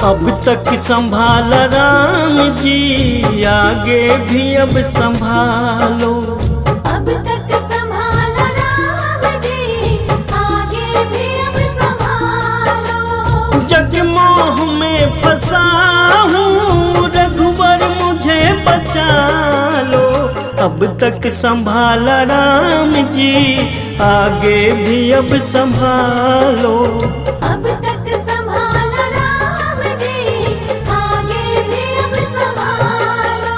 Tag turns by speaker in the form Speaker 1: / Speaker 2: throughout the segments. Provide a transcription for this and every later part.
Speaker 1: अब तक संभाला राम जी, आगे भी अब संभालो।
Speaker 2: अब तक संभाला राम जी, आगे भी अब संभालो।
Speaker 1: जगमोह में फंसा हूँ, रघुवर मुझे बचा लो। अब तक संभाला राम जी, आगे भी अब संभालो।
Speaker 2: अब तक संभाला राम जी, आगे भी अब संभालो।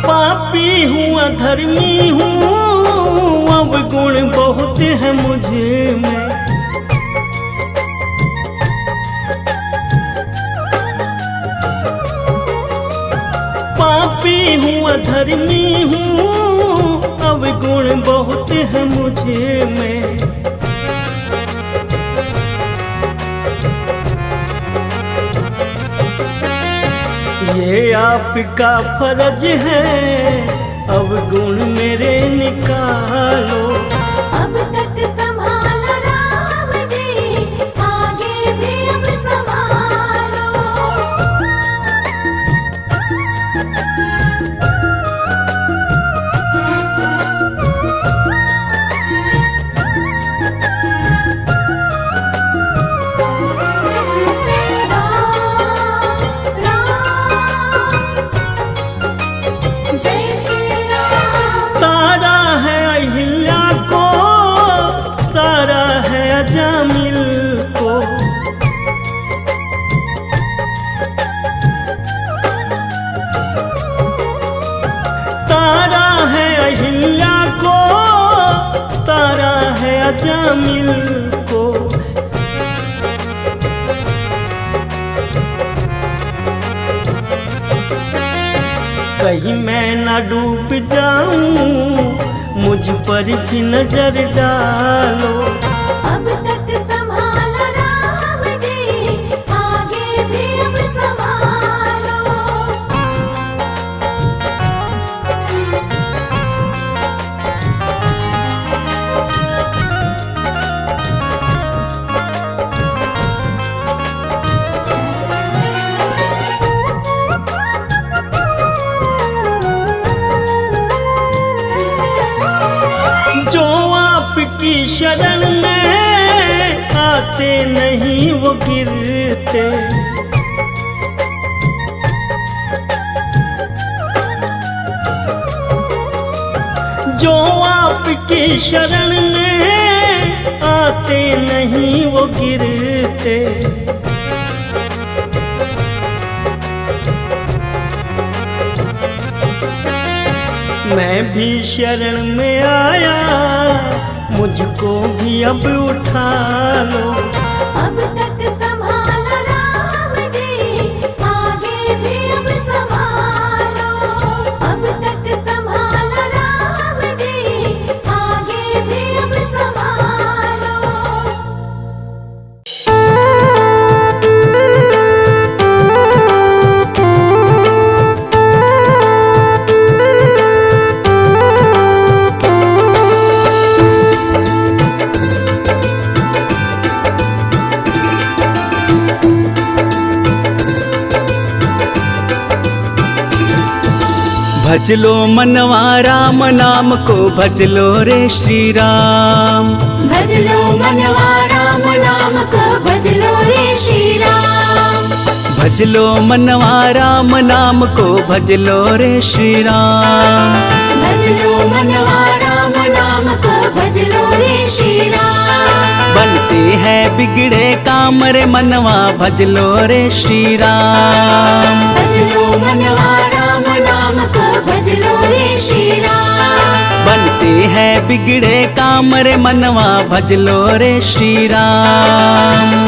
Speaker 1: पापी हूँ अधर्मी हूँ, अब गुण बहुत है मुझे में। पापी हूँ अधर्मी हूँ, अब गुण बहुत है मुझे में। ये आपका फर्ज है, अब गुण मेरे निकालो।
Speaker 2: अब तक संभाला राम जी, आगे भी अब संभालो। जय श्री राम।
Speaker 1: तारा है अहिल्या को, तारा है अजामिल को। तारा है अहिल्या को, तारा है अजामिल को। कहीं मैं न डूब जाऊं, मुझ पर भी नजर डालो।
Speaker 2: अब तक संभाला राम जी, आगे भी अब संभालो।
Speaker 1: जो आपकी शरण में आते नहीं वो गिरते। जो आपकी शरण में आते नहीं वो गिरते। मैं भी शरण में आया, मुझको भी अब उठा लो।
Speaker 2: अब तक संभाला राम जी, आगे भी अब संभालो। अब तक संभाला राम जी, आगे भी अब संभालो।
Speaker 3: भजलो मनवा राम नाम को, भजलो रे श्री राम।
Speaker 2: भजलो मनवा राम नाम को, भजलो रे श्री राम।
Speaker 3: भजलो मनवा राम नाम को, भजलो रे श्री राम।
Speaker 2: भजलो मनवा राम नाम को, भजलो रे श्री राम।
Speaker 3: बनते हैं बिगड़े काम रे मनवा, भजलो रे श्री राम।
Speaker 2: भजलो मनवा राम नाम को, भजलो रे श्री राम।
Speaker 3: बनते हैं बिगड़े काम रे मनवा, भजलो रे श्री राम।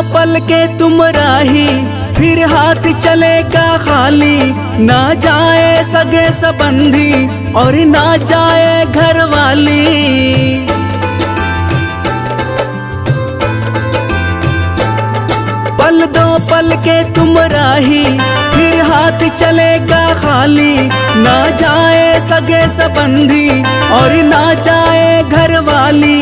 Speaker 3: पल के तुम राही, फिर हाथ चलेगा खाली। ना जाए सगे संबंधी और ना जाए घर वाली। पल दो पल के तुम राही, फिर हाथ चलेगा खाली। ना जाए सगे संबंधी और ना जाए घर वाली।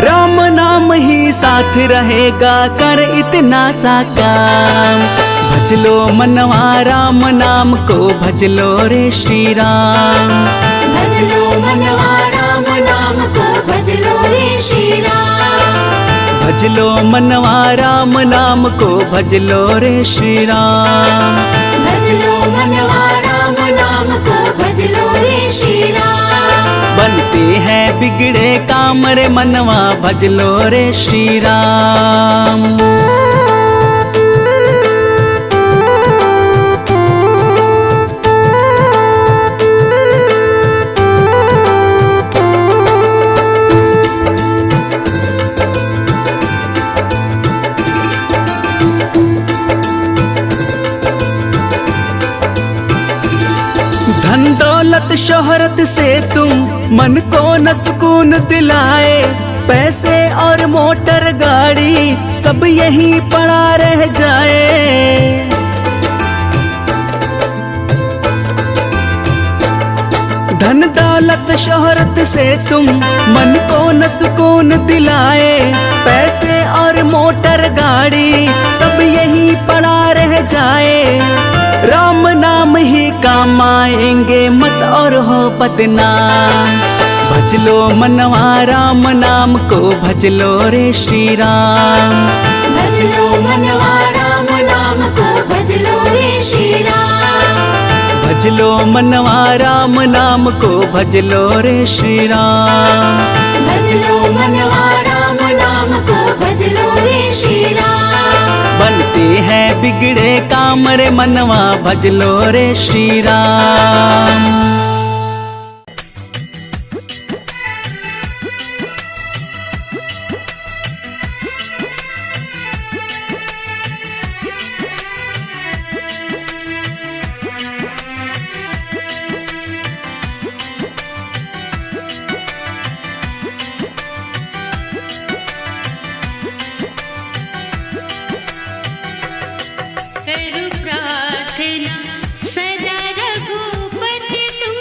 Speaker 3: राम नाम ही साथ रहेगा, कर इतना सा काम। भज लो मनवा राम नाम को, भज लो रे श्री राम।
Speaker 2: भज लो मनवा राम नाम को, भज लो रे श्री राम।
Speaker 3: भज लो मनवा राम नाम को, भज लो रे श्री राम।
Speaker 2: भज लो मनवा राम नाम को, भज लो रे श्री राम।
Speaker 3: बनते हैं बिगड़े काम रे मनवा, भज लो रे श्री राम। धन दौलत शोहरत से तुम मन को न सुकून दिलाए। पैसे और मोटर गाड़ी सब यहीं पड़ा रह जाए। धन दौलत शोहरत से तुम मन को न सुकून दिलाए। पैसे और मोटर गाड़ी सब यहीं पड़ा रह जाए। राम नाम ही काम आएंगे, मत और हो बदनाम। भज लो मनवा राम नाम को, भज लो रे श्री राम।
Speaker 2: भज लो मनवा राम नाम को, भज लो रे श्री राम।
Speaker 3: भज लो मनवा राम नाम को, भज लो रे श्री राम।
Speaker 2: भज लो मनवा राम नाम को, भज लो रे श्री राम।
Speaker 3: बनते हैं बिगड़े काम रे मनवा, भज लो रे श्री राम।
Speaker 4: करूं प्रार्थना सदा रघुपति तुम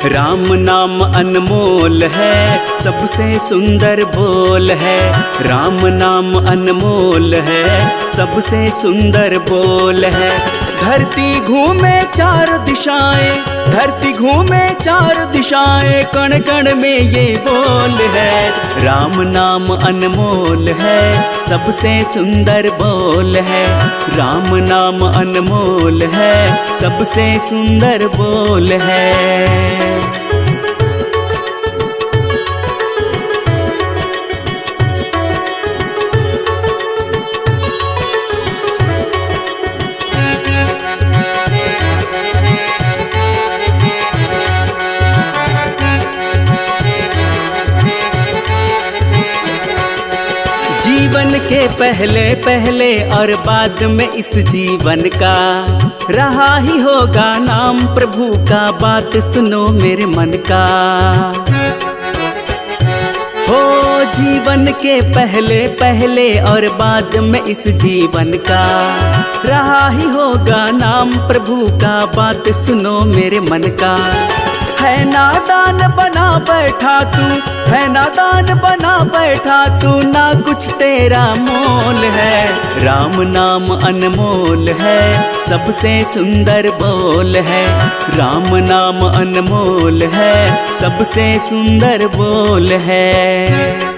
Speaker 3: राम नाम अनमोल है, सबसे सुंदर बोल है। राम नाम अनमोल है, सबसे सुंदर बोल है। धरती घूमे चार दिशाएं, धरती घूमे चार दिशाएं, कण कण में ये बोल है। राम नाम अनमोल है, सबसे सुंदर बोल है। राम नाम अनमोल है, सबसे सुंदर बोल है। जीवन के पहले पहले और बाद में इस जीवन का रहा ही होगा नाम प्रभु का। बात सुनो मेरे मन का। हो जीवन के पहले पहले और बाद में इस जीवन का रहा ही होगा नाम प्रभु का। बात सुनो मेरे मन का। है नादान बना बैठा तू, है नादान बना बैठा तू, ना कुछ तेरा मोल है। राम नाम अनमोल है, सबसे सुंदर बोल है। राम नाम अनमोल है, सबसे सुंदर बोल है।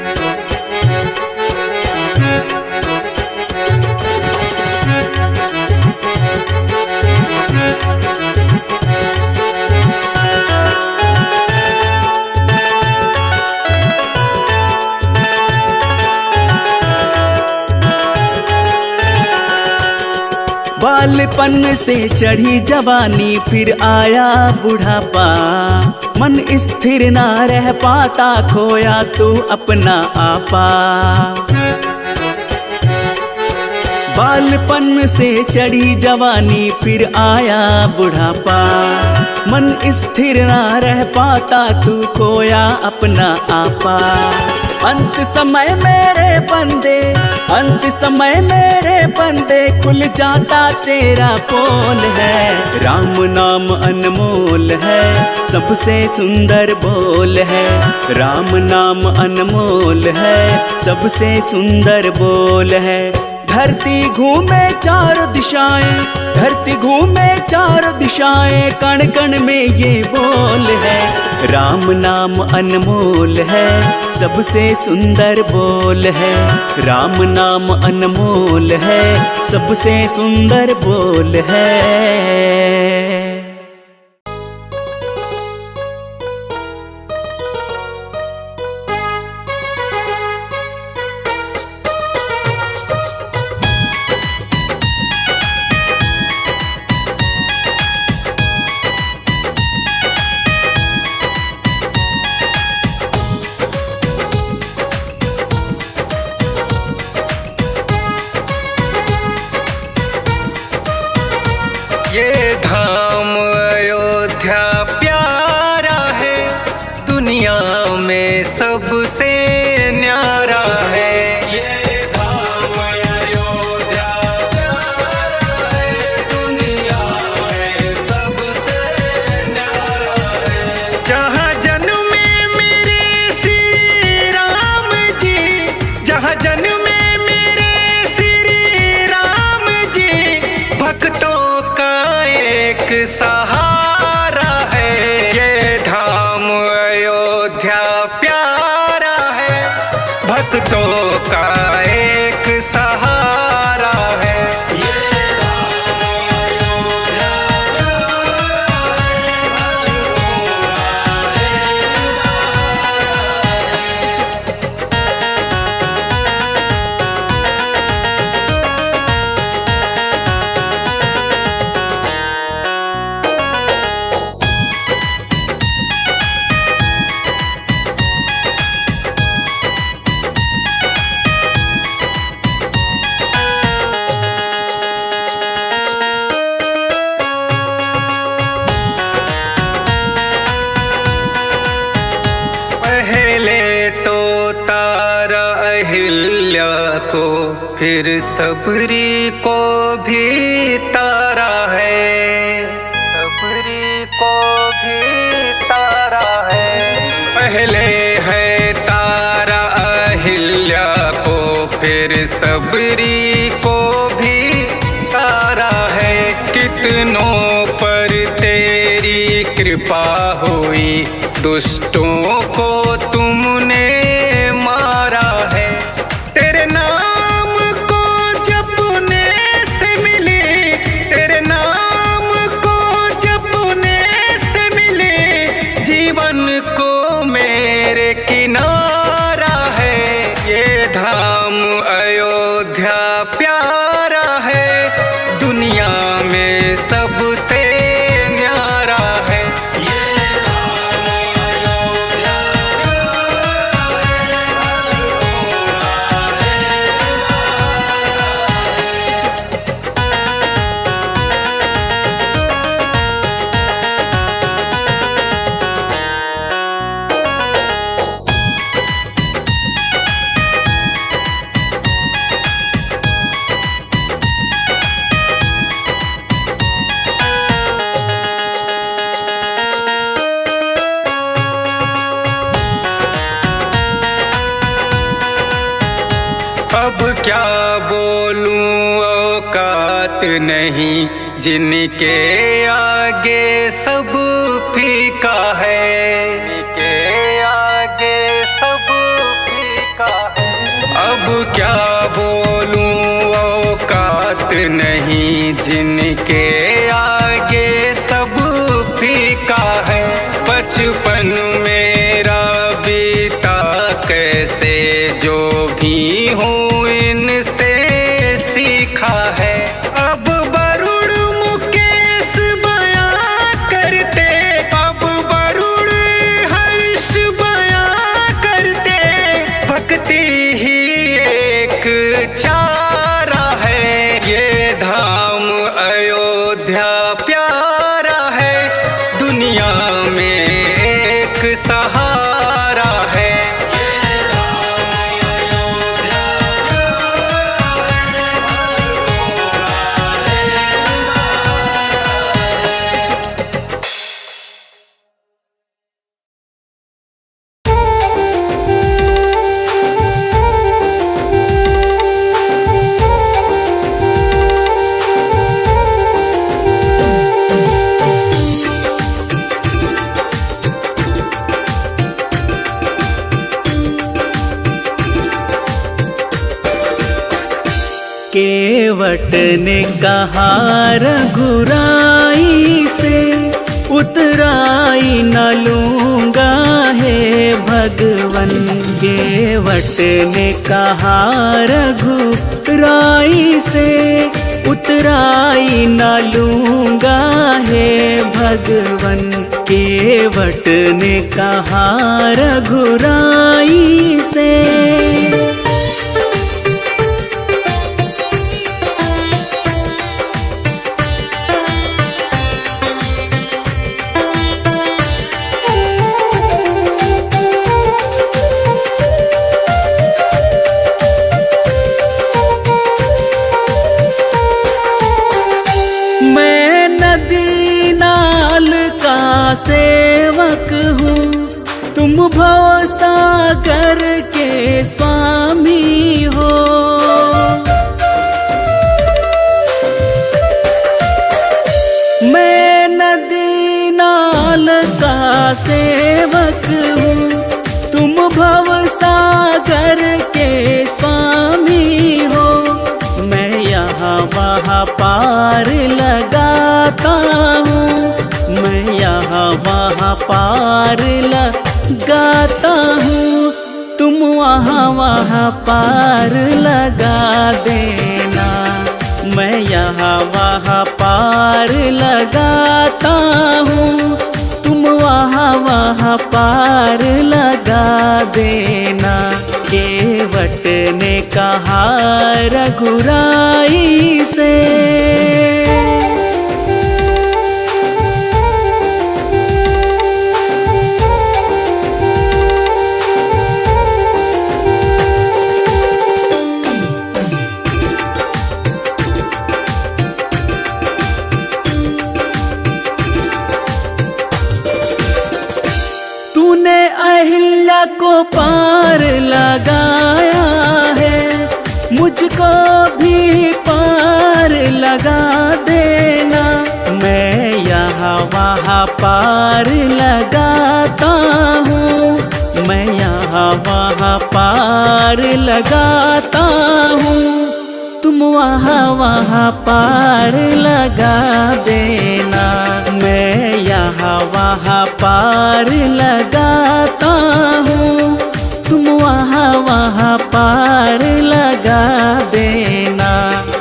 Speaker 3: बालपन से चढ़ी जवानी, फिर आया बुढ़ापा। मन स्थिर ना रह पाता, खोया तू अपना आपा। बालपन से चढ़ी जवानी, फिर आया बुढ़ापा। मन स्थिर ना रह पाता, तू खोया अपना आपा। अंत समय मेरे बंदे, अंत समय मेरे बंदे, खुल जाता तेरा पोल है। राम नाम अनमोल है, सबसे सुंदर बोल है। राम नाम अनमोल है, सबसे सुंदर बोल है। धरती घूमे चार दिशाएं, धरती घूमे चार दिशाएं, कण कण में ये बोल है। राम नाम अनमोल है, सबसे सुंदर बोल है। राम नाम अनमोल है, सबसे सुंदर बोल है।
Speaker 4: ये धाम अयोध्या प्यारा है, दुनिया में सबसे न्यारा है। ये धाम अयोध्या प्यारा है, दुनिया में सबसे न्यारा है। जहाँ जन्मे मेरे श्री राम जी, जहाँ जन्मे मेरे श्री राम जी, भक्तों एक सहारा है। ये धाम अयोध्या प्यारा है, भक्तों का एक सहारा है। ये धाम अयोध्या प्यारा है, भक्तों का एक सहारा अहिल्या को, फिर सबरी को भी तारा है। सबरी को भी तारा सबरी को भी तारा है। कितनों पर तेरी कृपा हुई, दुष्टों को तुमने मारा है। तेरे नाम को जपने से मिली, तेरे नाम को जपने से मिली जीवन को मेरे किनारा है। ये धाम अयोध्या प्यारा है, दुनिया में सबसे न्यारा है। अब क्या बोलूं औकात नहीं, जिनके आगे सब फीका है। जिनके आगे सब फीका है। अब क्या बोलूं औकात नहीं, जिनके आगे सब फीका है। बचपन मेरा बीता कैसे, जो भी हूँ इनसे सीखा है। अब वरुण मुकेश बयां करते, अब वरुण हर्ष बयां करते, भक्ति ही एक चारा है। ये धाम अयोध्या प्यारा है, दुनिया में एक सहारा है।
Speaker 3: केवट ने कहा रघुराई से, उतराई न लूंगा हे भगवन। केवट ने कहा रघुराई से, उतराई न लूंगा हे भगवन। केवट ने कहा रघुराई से। मैं नदी नाल का सेवक हूँ, तुम भव सागर के स्वामी हो। मैं नदी नाल का सेवक हूँ, तुम भव सागर के स्वामी हो। मैं यहाँ वहाँ पार लगाता हूँ, मैं यहाँ वहाँ पार लगाता हूँ। तुम वहाँ वहाँ पार लगा देना, मैं यहाँ वहाँ पार लगाता हूँ। तुम वहाँ वहाँ पार लगा देना। केवट ने कहा रघुराई से। तूने अहिल्या को पार लगाया है, मुझ वहाँ पार लगाता हूँ, मैं यहाँ वहाँ पार लगाता हूँ, तुम वहाँ पार लगा देना। मैं यहाँ वहाँ पार लगाता हूँ, तुम वहाँ पार लगा देना।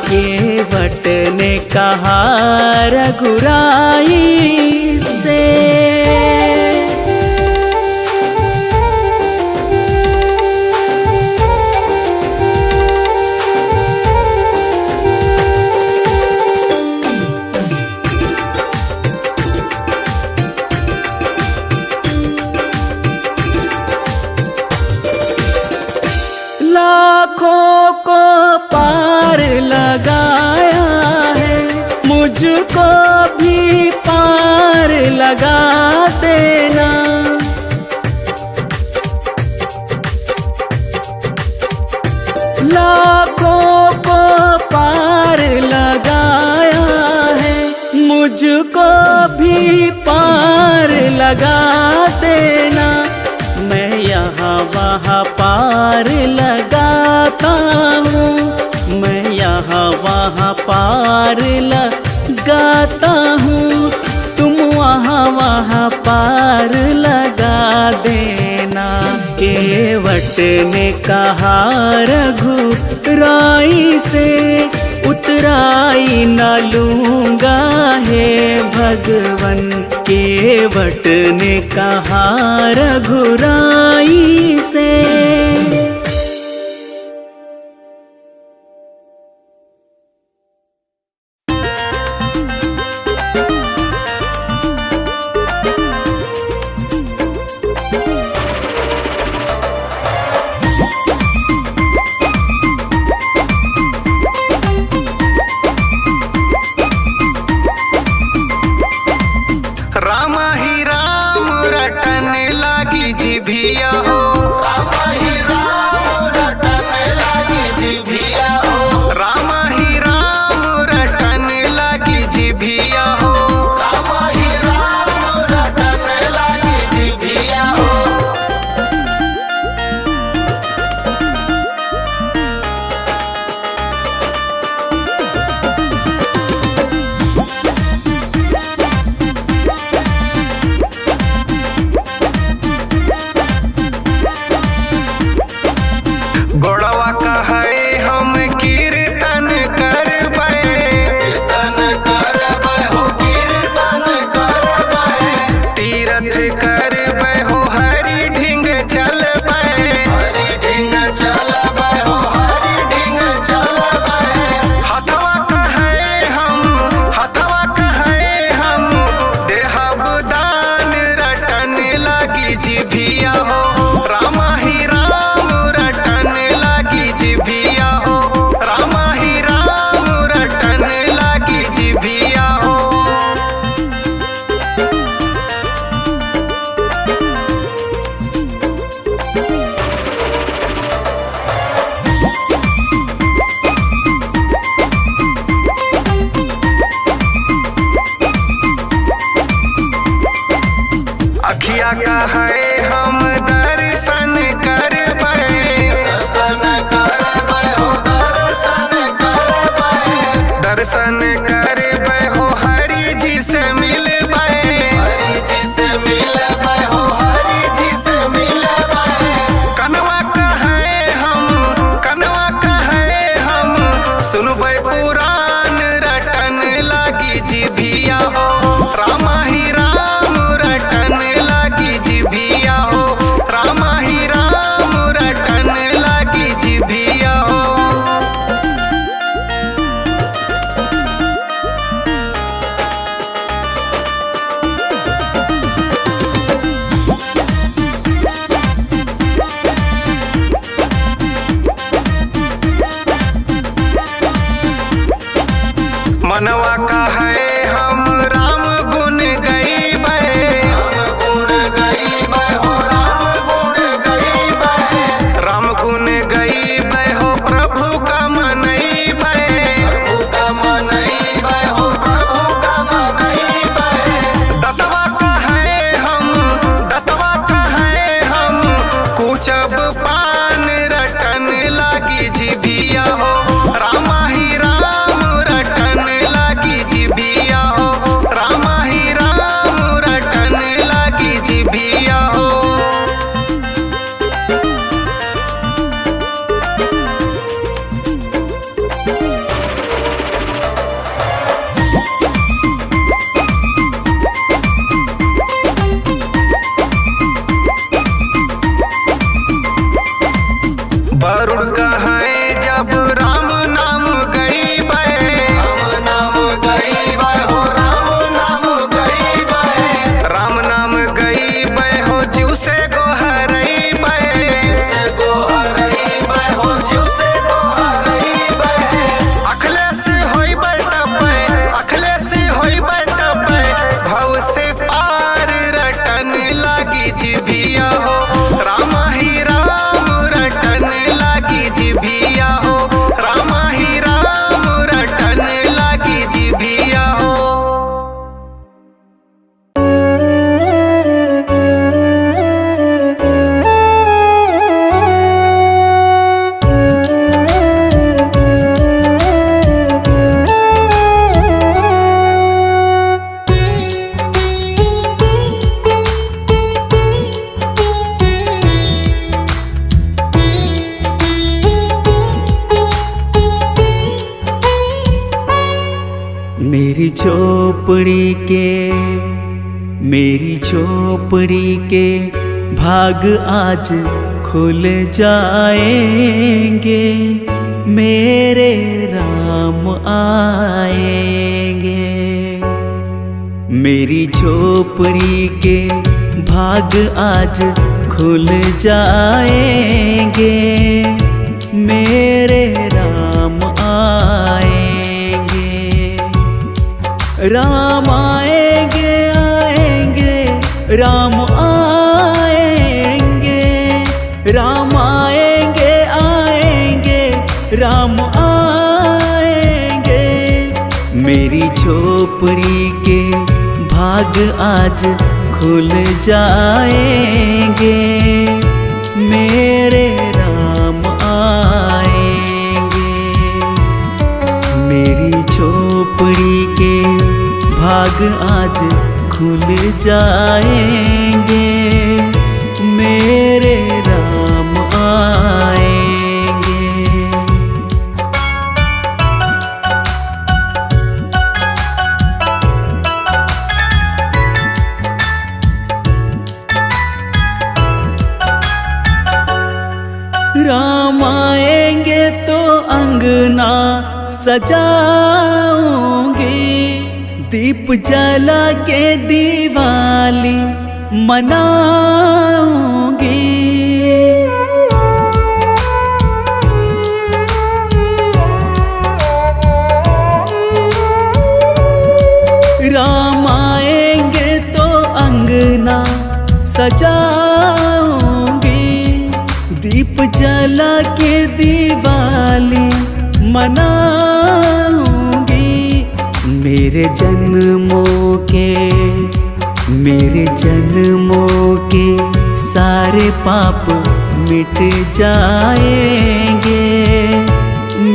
Speaker 3: केवट ने कहा रघुराई से, लाखों को पार लगाया है, मुझको भी पार लगा देना। लाखों को पार लगाया है, मुझको भी पार लगा देना। मैं यहाँ वहाँ पार लगाता हूँ, मैं यहाँ वहाँ पार लगाता हूँ, तुम वहाँ पार लगा देना। केवट ने कहा रघुराई से, उतराई न लूँगा हे भगवन। केवट ने कहा रघुराई से।
Speaker 4: राम ही राम रटन लागी जिभिया हो, राम ही राम रटन लागी जिभिया हो, राम ही राम रटन लागी जिभिया हो, राम ही राम रटन लागी जिभिया हो। गोड़वा कहे हम कीर्तन करबै, कीर्तन करबै हो, कीर्तन करबै, तीरथ करबै हो, हरि ढिंग चलबै, हरि ढिंग चलबै हो, हरि ढिंग चलबै। हथवा कहे हम देहब दान रटन लागी जिभिया हो, राम ही राम रटन लागी जिभिया हो, राम ही राम रटन लागी जिभिया हो। अखिया कहे हम दर्शन करबै, दर्शन करबै हो, दर्शन करबै, दर्शन करबै हो, हरि जी से मिलबै, हरि जी से मिलबै हो, हरि जी से मिलबै। कनवा कहे हम सुनबै पुराण रटन लागी जिभिया हो, राम ही राम रटन लागी जिभिया हो, राम ही राम रटन लागी जिभिया हो।
Speaker 3: के, मेरी झोपड़ी के भाग आज खुल जाएंगे, मेरे राम आएंगे। मेरी झोपड़ी के भाग आज खुल जाएंगे, मेरे राम आएंगे। राम आएंगे आएंगे, राम आएंगे, राम आएंगे आएंगे, राम आएंगे। मेरी झोपड़ी के भाग आज खुल जाएंगे, मेरे राम आएंगे। मेरी झोपड़ी के भाग आज खुल जाएंगे, मेरे राम आएंगे। राम आएंगे तो अंगना सजाऊंगी, दीप जला के दिवाली मनाऊंगी। राम आएंगे तो अंगना सजाऊंगी, दीप जला के दिवाली मनाऊंगी। मेरे जन्मों के सारे पाप मिट जाएंगे,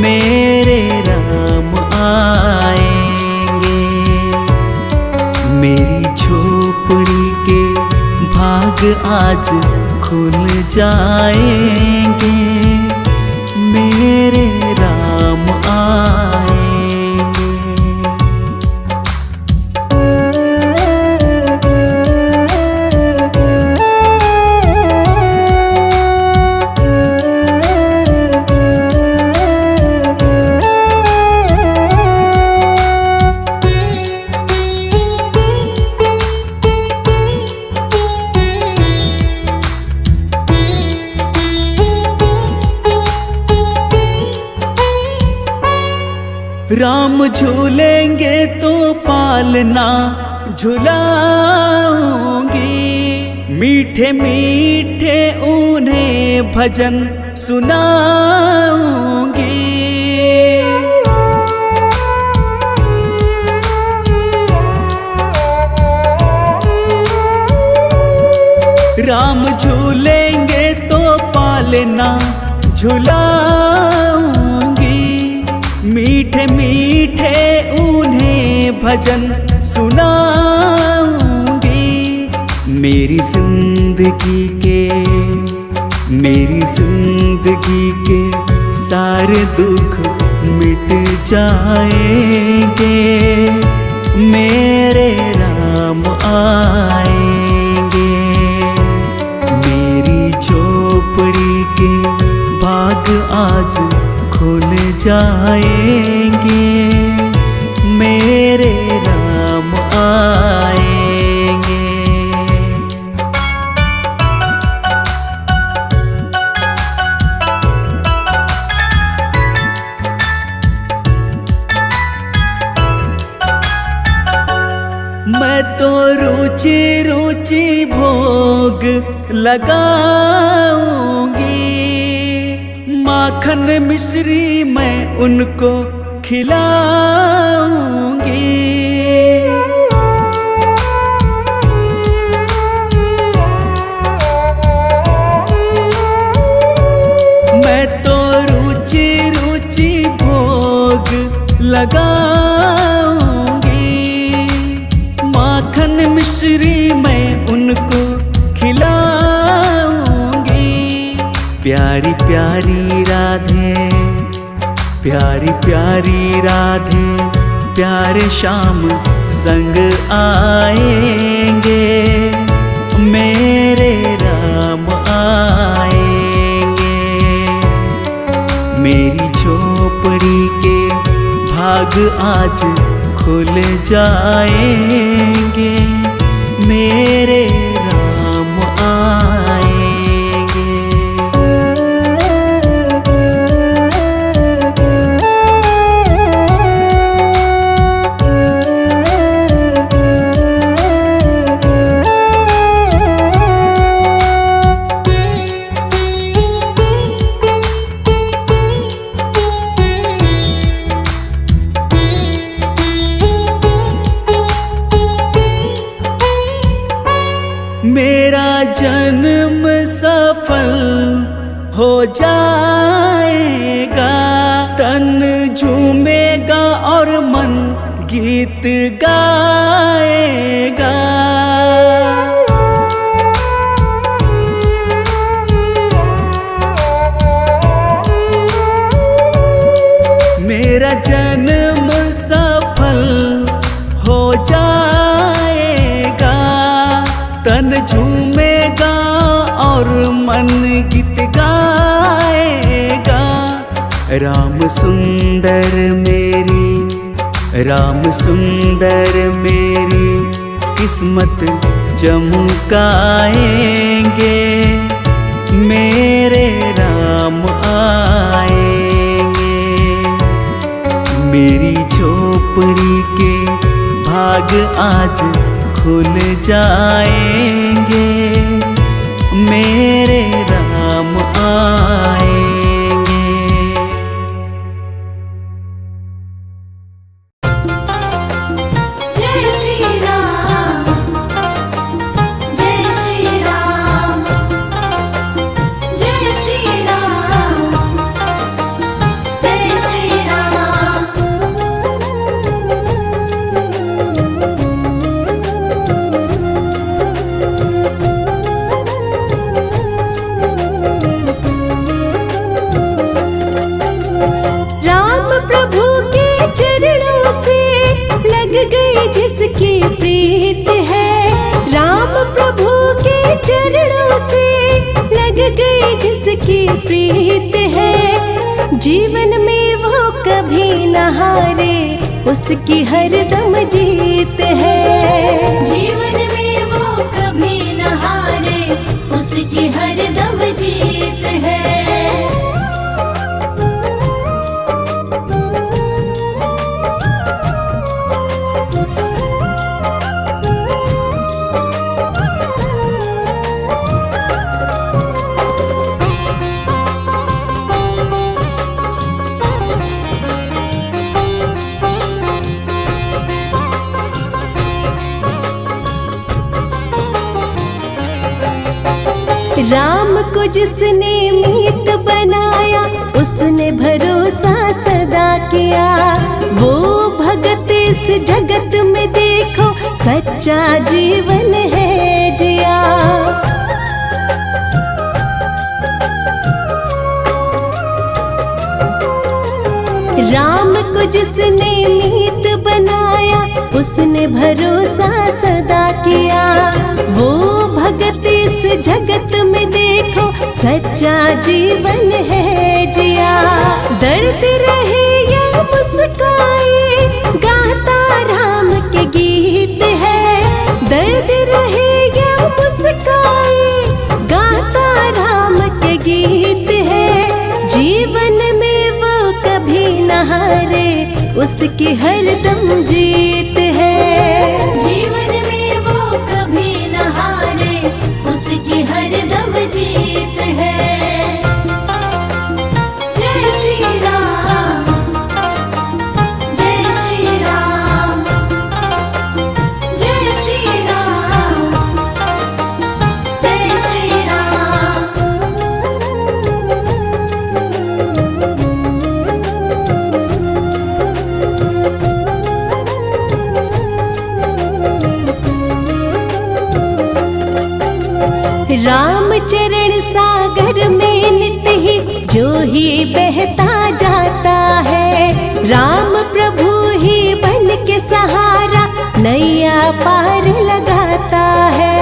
Speaker 3: मेरे राम आएंगे। मेरी झोपड़ी के भाग आज खुल जाएंगे, मेरे राम आएंगे। राम झूलेंगे तो पालना झुलाऊंगी, मीठे मीठे उन्हें भजन सुनाऊंगी। राम झूलेंगे तो पालना झुलाऊंगी, मीठे मीठे उन्हें भजन सुनाऊंगी। मेरी जिंदगी के सारे दुख मिट जाएंगे, मेरे राम आएंगे। मेरी झोपड़ी के भाग आज खुल जाएंगे, मेरे राम आएंगे। मैं तो रुचि रुचि भोग लगाऊंगी, माखन मिश्री मैं उनको खिलाऊंगी। मैं तो रुचि रुचि भोग लगाऊंगी, माखन मिश्री मैं उनको खिलाऊंगी। प्यारी प्यारी राधे, प्यारी प्यारी राधे, प्यारे श्याम संग आएंगे, मेरे राम आएंगे। मेरी झोपड़ी के भाग आज खुल जाएंगे, मेरे राम आएंगे। मेरा जन्म सफल हो जाएगा, तन झूमेगा और मन गीत गाएगा। मेरा जन्म सफल हो जाएगा, तन झूमेगा और मन गीत गाएगा। राम सुंदर मेरी, राम सुंदर मेरी किस्मत चमकाएंगे, मेरे राम आएंगे। मेरी झोपड़ी के भाग आज खुल जाएंगे, मेरे राम आएंगे।
Speaker 2: जय श्री राम, जय श्री राम, जय श्री राम, जय श्री राम। जिसकी प्रीत है, राम प्रभु के चरणों से लग गई जिसकी प्रीत है। जीवन में वो कभी न हारे, उसकी हरदम जीत है। जीवन में वो कभी न हारे, उसकी हरदम जीत है। राम को जिसने मीत बनाया, उसने भरोसा सदा किया। वो भगत इस जगत में देखो, सच्चा जीवन है जिया। राम को जिसने मीत बनाया, उसने भरोसा सदा किया। वो भगत इस जगत में देखो, सच्चा जीवन है जिया। दर्द रहे या मुस्काए, गाता राम के गीत है। दर्द रहे या मुस्काए, गाता राम के गीत है। जीवन में वो कभी न हारे, उसकी हरदम जीत है। जीवन में वो कभी न हारे, उसकी हरदम जीत है। जय श्री राम, जय श्री राम, जय श्री राम, जय श्री राम। राम चरण सागर में नित ही जो ही बहता जाता है। राम प्रभु ही बन के सहारा नैया पार लगाता है।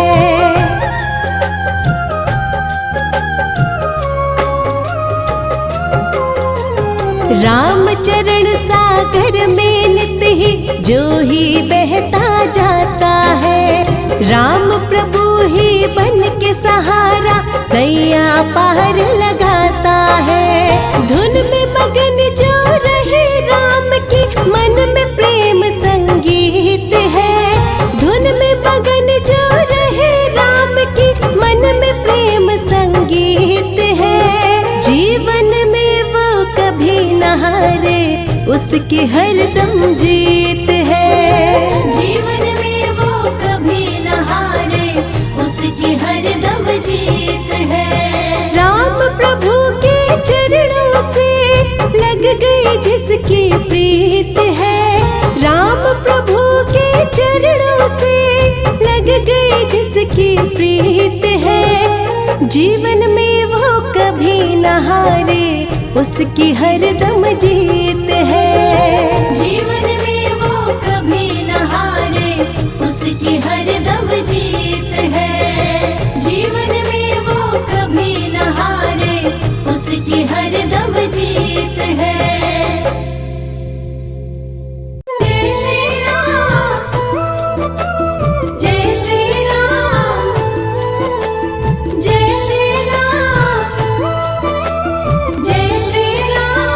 Speaker 2: राम चरण सागर में नित ही जो ही बहता जाता है। राम प्रभु ही बन के सहारा नैया पार लगाता है। धुन में मगन जो रहे राम की मन में प्रेम संगीत है। धुन में मगन जो रहे राम की मन में प्रेम संगीत है। जीवन में वो कभी न हारे उसकी हरदम जीत है। जीवन में वो कभी न हारे उसकी हरदम जीत है। राम प्रभु के चरणों से लग गई जिसकी प्रीत है। राम प्रभु के चरणों से लग गई जिसकी प्रीत है। जीवन में वो कभी न हारे उसकी हरदम जीत है। जीवन में वो कभी न हारे उसकी हरदम जीत है। जीवन में वो कभी न हारे उसकी हरदम जीत है। जय श्री राम, जय श्री राम, जय श्री राम, जय श्री राम।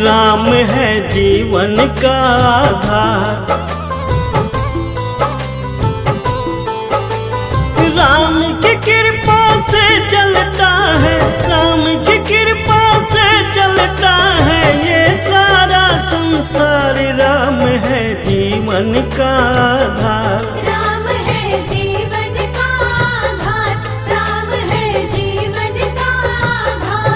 Speaker 1: राम है जीवन का आधार। राम की कृपा से चलता है। राम की कृपा से चलता है ये सारा संसार। राम है जीवन का आधार।
Speaker 2: राम है जीवन का आधार। राम है जीवन का आधार।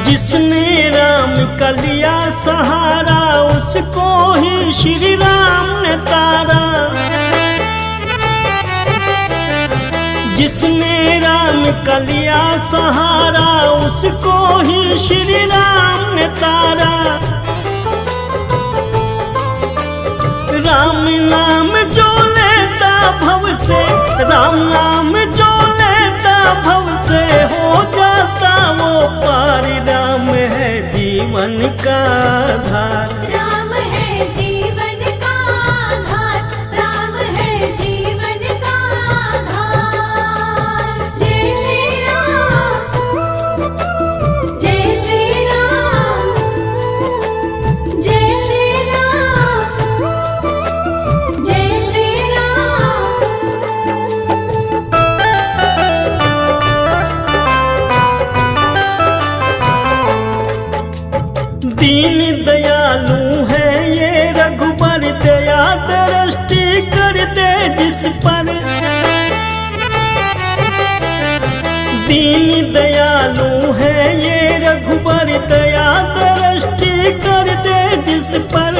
Speaker 1: जिसने राम का लिया सहारा उसको ही श्री राम ने तारा। जिसने राम का लिया सहारा उसको ही श्री राम ने तारा। राम नाम जो लेता भव से, राम नाम जो लेता भव से हो जाता वो पार। राम है जीवन का आधार।
Speaker 2: राम है जीवन का आधार। राम है जीवन का आधार। जय श्री राम, जय श्री राम, जय श्री राम, जय श्री राम।
Speaker 1: दीन दयालु है ये रघुबर। दया दृष्टि कर दे जिस पर। दीन दयालु है ये रघुबर। दया दृष्टि कर दे जिस पर।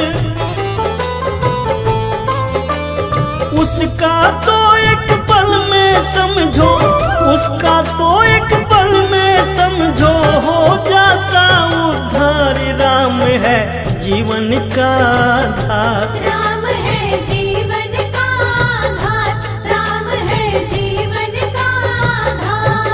Speaker 1: उसका तो एक पल में समझो, उसका तो एक पल में समझो हो जाता उद्धार। राम है जीवन का आधार।
Speaker 2: राम है जीवन का आधार। राम है जीवन का आधार।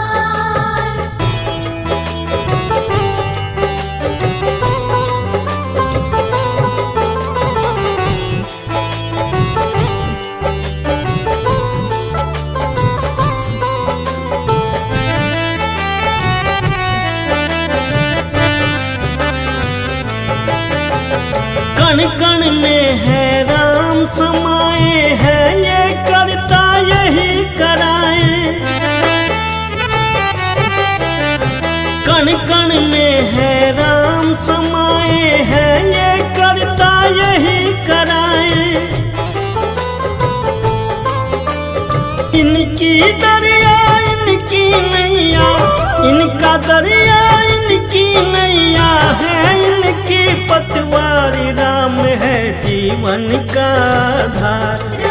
Speaker 1: कण कण में है राम समाए हैं। ये करता यही कराए। कण कण में है राम समाए हैं। ये करता यही कराए। दरिया इनकी नैया, इनका दरिया इनकी नैया है, इनकी पतवार राम है जीवन का आधार।